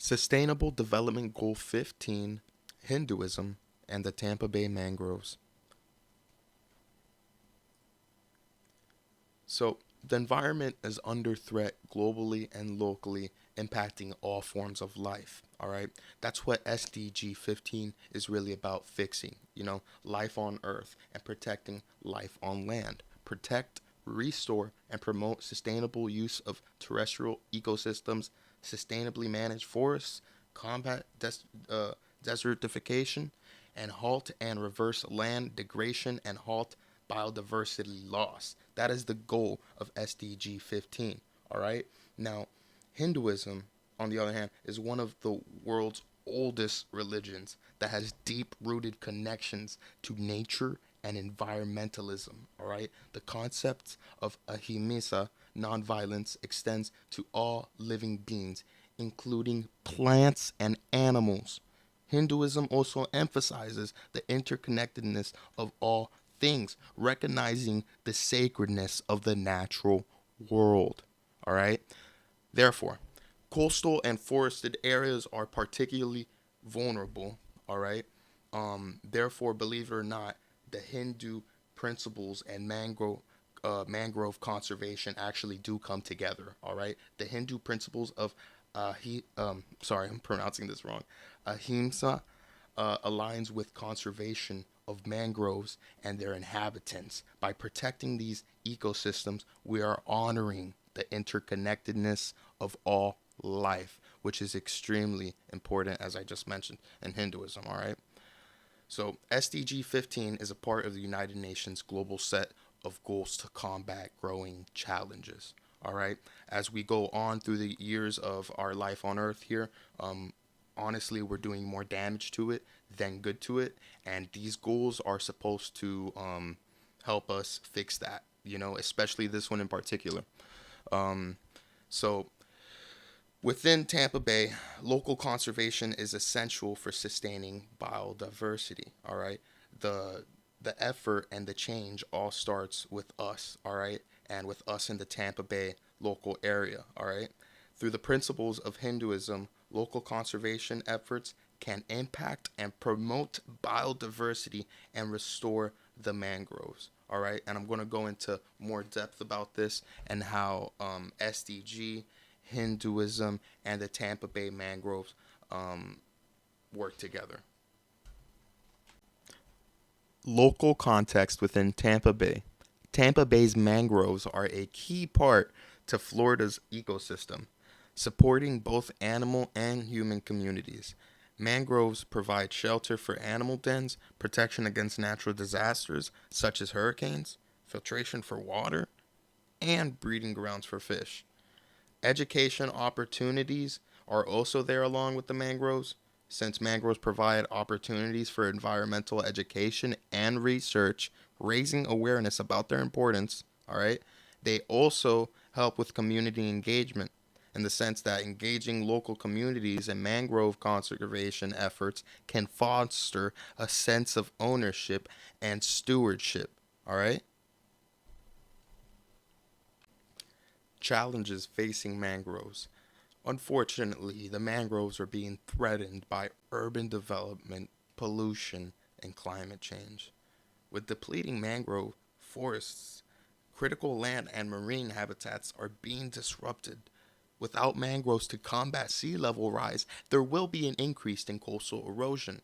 Sustainable Development Goal 15, Hinduism, and the Tampa Bay Mangroves. So, the environment is under threat globally and locally, impacting all forms of life. All right, that's what SDG 15 is really about fixing. Life on Earth and protecting life on land. Protect, restore, and promote sustainable use of terrestrial ecosystems, sustainably manage forests, combat desertification, and halt and reverse land degradation and halt biodiversity loss. That is the goal of SDG 15. All right. Now, Hinduism, on the other hand, is one of the world's oldest religions that has deep rooted connections to nature and environmentalism. All right. The concept of ahimsa, nonviolence, extends to all living beings, including plants and animals. Hinduism also emphasizes the interconnectedness of all things, recognizing the sacredness of the natural world. All right. Therefore, coastal and forested areas are particularly vulnerable. All right. Therefore, believe it or not, the Hindu principles and mangrove conservation actually do come together. All right. The Hindu principles of sorry, I'm pronouncing this wrong. Ahimsa aligns with conservation of mangroves and their inhabitants. By protecting these ecosystems, we are honoring the interconnectedness of all life, which is extremely important, as I just mentioned, in Hinduism. All right. So, SDG 15 is a part of the United Nations global set of goals to combat growing challenges. All right. As we go on through the years of our life on Earth here, honestly, we're doing more damage to it than good to it. And these goals are supposed to help us fix that, especially this one in particular. Um, so, within Tampa Bay, local conservation is essential for sustaining biodiversity. All right, the the effort and the change all starts with us. All right, and with us in the Tampa Bay local area. All right, through the principles of Hinduism, local conservation efforts can impact and promote biodiversity and restore the mangroves. All right, and I'm going to go into more depth about this and how SDG, Hinduism, and the Tampa Bay mangroves um, work together. Local context within Tampa Bay. Tampa Bay's mangroves are a key part to Florida's ecosystem, supporting both animal and human communities. Mangroves provide shelter for animal dens, protection against natural disasters such as hurricanes, filtration for water, and breeding grounds for fish. Education opportunities are also there along with the mangroves, since mangroves provide opportunities for environmental education and research, raising awareness about their importance. All right. They also help with community engagement in the sense that engaging local communities in mangrove conservation efforts can foster a sense of ownership and stewardship. All right. Challenges facing mangroves. Unfortunately, the mangroves are being threatened by urban development, pollution, and climate change. With depleting mangrove forests, critical land and marine habitats are being disrupted. Without mangroves to combat sea level rise, there will be an increase in coastal erosion.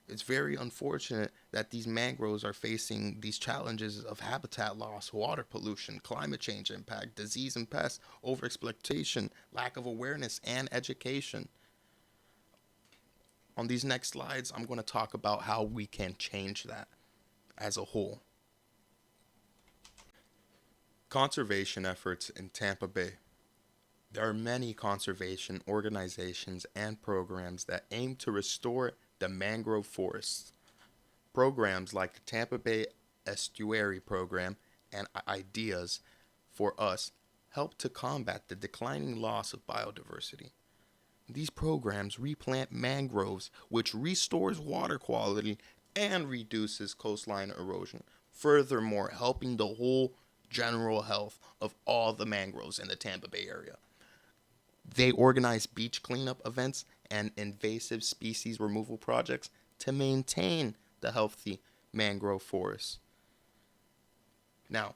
It's very unfortunate that these mangroves are facing these challenges of habitat loss, water pollution, climate change impact, disease and pests, overexploitation, lack of awareness, and education. On these next slides, I'm going to talk about how we can change that as a whole. Conservation efforts in Tampa Bay. There are many conservation organizations and programs that aim to restore the mangrove forests. Programs like the Tampa Bay Estuary Program and Ideas for Us help to combat the declining loss of biodiversity. These programs replant mangroves, which restores water quality and reduces coastline erosion, furthermore, helping the whole general health of all the mangroves in the Tampa Bay area. They organize beach cleanup events and invasive species removal projects to maintain the healthy mangrove forests. Now,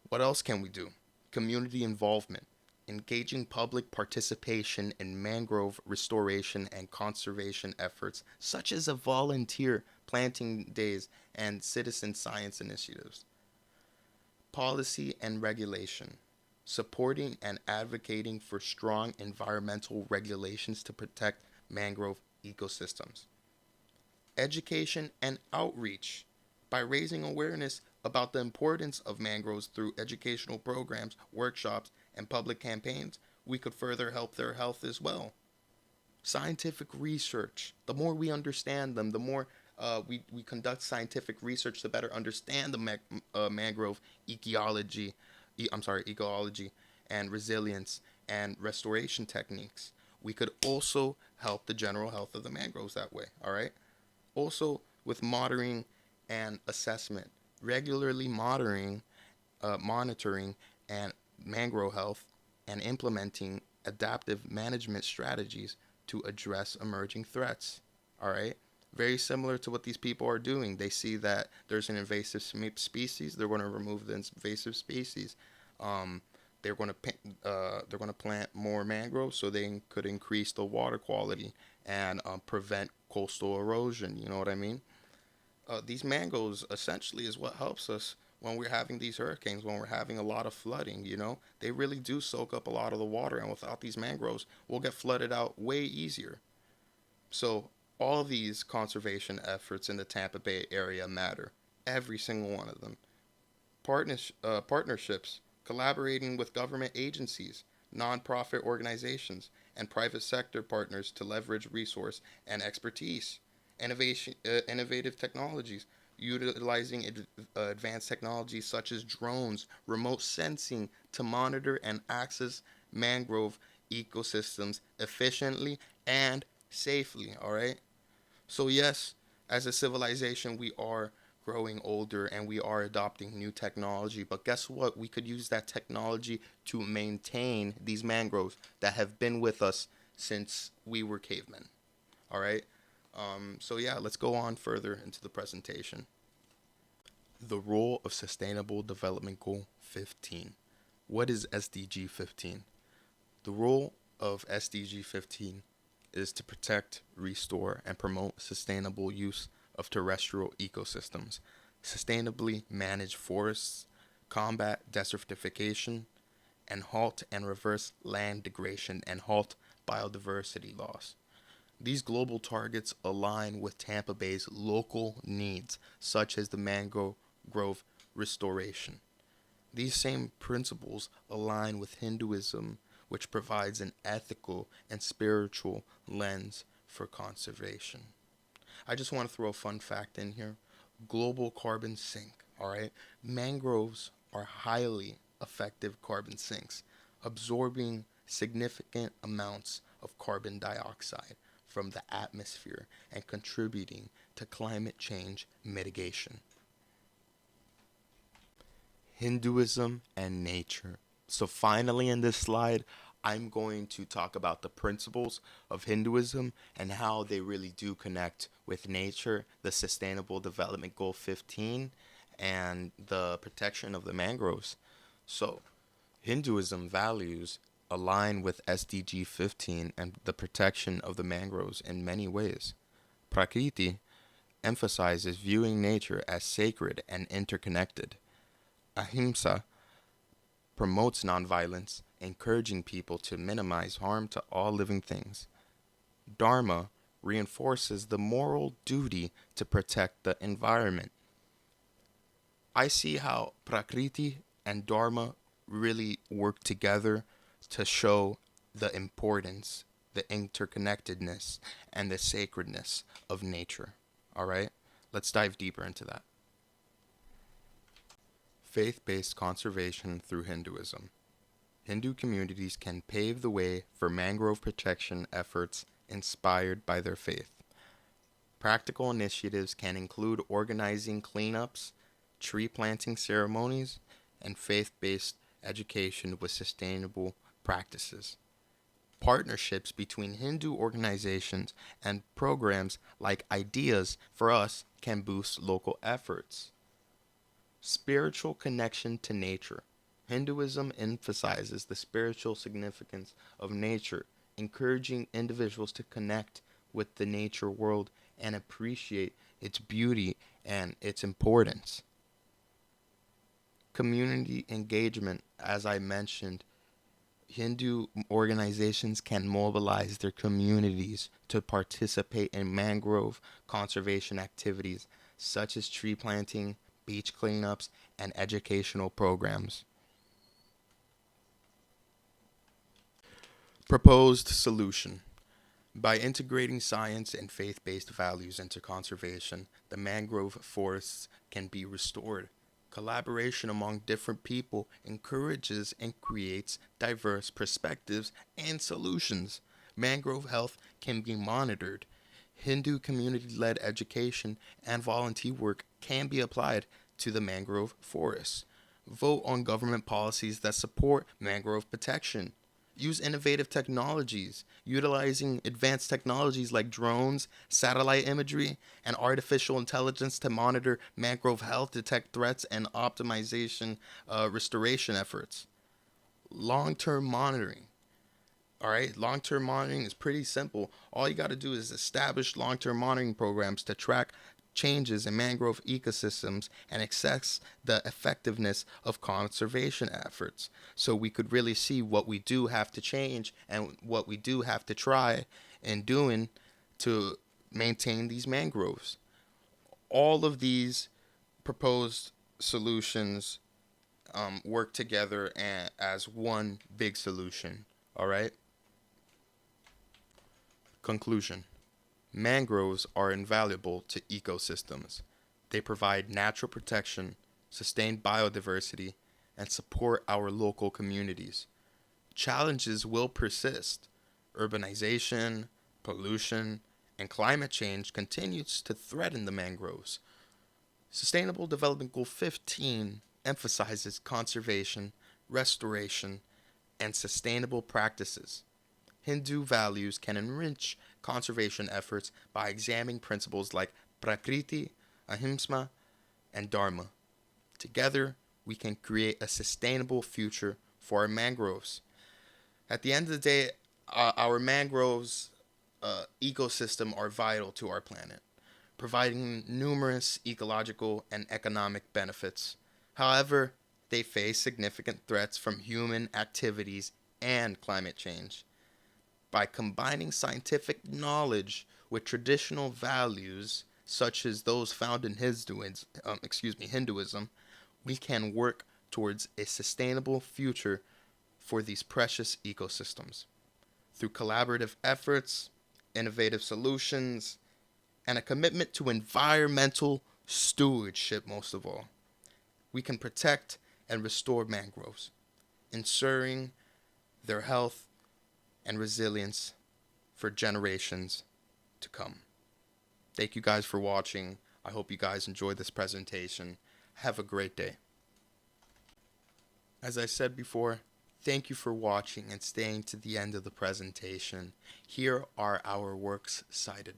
what else can we do? Community involvement, engaging public participation in mangrove restoration and conservation efforts, such as a volunteer planting days and citizen science initiatives. Policy and regulation, supporting and advocating for strong environmental regulations to protect mangrove ecosystems. Education and outreach, by raising awareness about the importance of mangroves through educational programs, workshops, and public campaigns, we could further help their health as well. Scientific research, the more we understand them, the more we conduct scientific research to better understand the mangrove ecology and resilience and restoration techniques. We could also help the general health of the mangroves that way, all right? Also, with monitoring and assessment, regularly monitoring and mangrove health and implementing adaptive management strategies to address emerging threats. All right? Very similar to what these people are doing. They see that there's an invasive species, they're going to remove the invasive species. Um, they're going to plant more mangroves so they could increase the water quality and prevent coastal erosion. You know what I mean? These mangroves essentially is what helps us when we're having these hurricanes, when we're having a lot of flooding. They really do soak up a lot of the water, and without these mangroves, we'll get flooded out way easier. So all of these conservation efforts in the Tampa Bay area matter, every single one of them. Partnerships, collaborating with government agencies, nonprofit organizations, and private sector partners to leverage resource and expertise. Innovative technologies, utilizing advanced technologies such as drones, remote sensing to monitor and access mangrove ecosystems efficiently and safely. All right. So yes, as a civilization, we are growing older and we are adopting new technology. But guess what? We could use that technology to maintain these mangroves that have been with us since we were cavemen. All right. So yeah, let's go on further into the presentation. The role of Sustainable Development Goal 15. What is SDG 15? The role of SDG 15 is to protect, restore, and promote sustainable use of terrestrial ecosystems, sustainably manage forests, combat desertification, and halt and reverse land degradation and halt biodiversity loss. These global targets align with Tampa Bay's local needs, such as the mangrove restoration. These same principles align with Hinduism, which provides an ethical and spiritual lens for conservation. I just want to throw a fun fact in here. Global carbon sink, all right? Mangroves are highly effective carbon sinks, absorbing significant amounts of carbon dioxide from the atmosphere and contributing to climate change mitigation. Hinduism and nature. So finally in this slide, I'm going to talk about the principles of Hinduism and how they really do connect with nature, the Sustainable Development Goal 15, and the protection of the mangroves. So Hinduism values align with SDG 15 and the protection of the mangroves in many ways. Prakriti emphasizes viewing nature as sacred and interconnected. Ahimsa promotes nonviolence, encouraging people to minimize harm to all living things. Dharma reinforces the moral duty to protect the environment. I see how Prakriti and Dharma really work together to show the importance, the interconnectedness, and the sacredness of nature. All right? Let's dive deeper into that. Faith-based conservation through Hinduism. Hindu communities can pave the way for mangrove protection efforts inspired by their faith. Practical initiatives can include organizing cleanups, tree planting ceremonies, and faith-based education with sustainable practices. Partnerships between Hindu organizations and programs like Ideas for Us can boost local efforts. Spiritual connection to nature. Hinduism emphasizes the spiritual significance of nature, encouraging individuals to connect with the nature world and appreciate its beauty and its importance. Community engagement, as I mentioned, Hindu organizations can mobilize their communities to participate in mangrove conservation activities such as tree planting, beach cleanups, and educational programs. Proposed solution. By integrating science and faith based values into conservation, the mangrove forests can be restored. Collaboration among different people encourages and creates diverse perspectives and solutions. Mangrove health can be monitored. Hindu community led education and volunteer work can be applied to the mangrove forests. Vote on government policies that support mangrove protection. Use innovative technologies, utilizing advanced technologies like drones, satellite imagery, and artificial intelligence to monitor mangrove health, detect threats, and optimization restoration efforts. Long-term monitoring. All right, long-term monitoring is pretty simple. All you got to do is establish long-term monitoring programs to track changes in mangrove ecosystems and assess the effectiveness of conservation efforts. So we could really see what we do have to change and what we do have to try in doing to maintain these mangroves. All of these proposed solutions work together as one big solution. All right. Conclusion. Mangroves are invaluable to ecosystems. They provide natural protection, sustain biodiversity, and support our local communities. Challenges will persist. Urbanization, pollution, and climate change continues to threaten the mangroves. Sustainable Development Goal 15 emphasizes conservation, restoration, and sustainable practices. Hindu values can enrich conservation efforts by examining principles like Prakriti, Ahimsa, and Dharma. Together, we can create a sustainable future for our mangroves. At the end of the day, our mangroves ecosystem are vital to our planet, providing numerous ecological and economic benefits. However, they face significant threats from human activities and climate change. By combining scientific knowledge with traditional values, such as those found in Hinduism, we can work towards a sustainable future for these precious ecosystems. Through collaborative efforts, innovative solutions, and a commitment to environmental stewardship, most of all, we can protect and restore mangroves, ensuring their health and resilience for generations to come. Thank you guys for watching. I hope you guys enjoyed this presentation. Have a great day. As I said before, thank you for watching and staying to the end of the presentation. Here are our works cited.